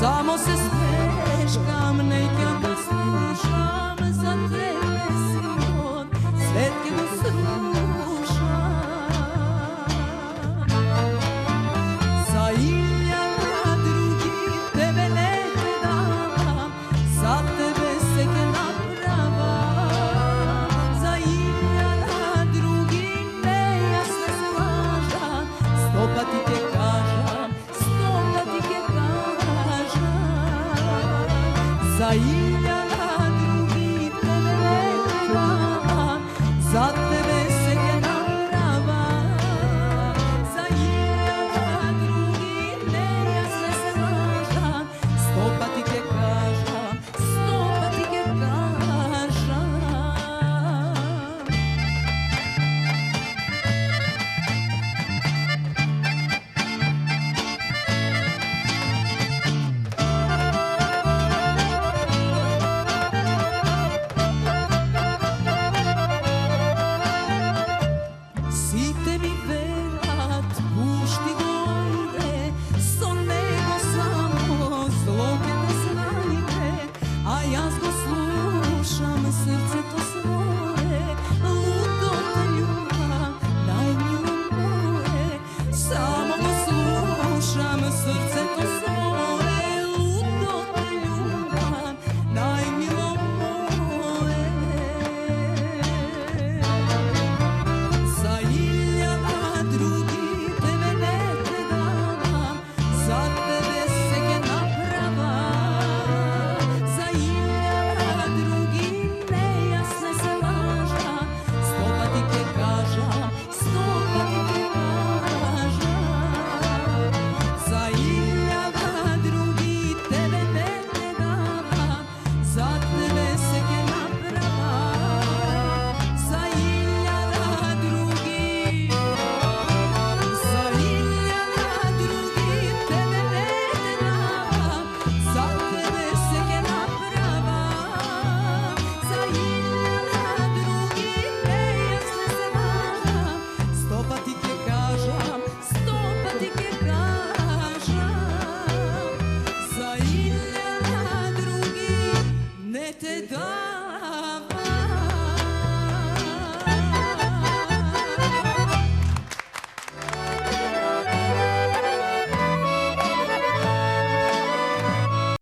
Samo se smeškam, nekam da slušam za tebe sinoć, svetke do slušam. Za iljada drugih tebe ne gledam, za tebe se te napravam. Za iljada drugih nejasna slaža, stopa ti te kažam, stopa ti te kažam. Za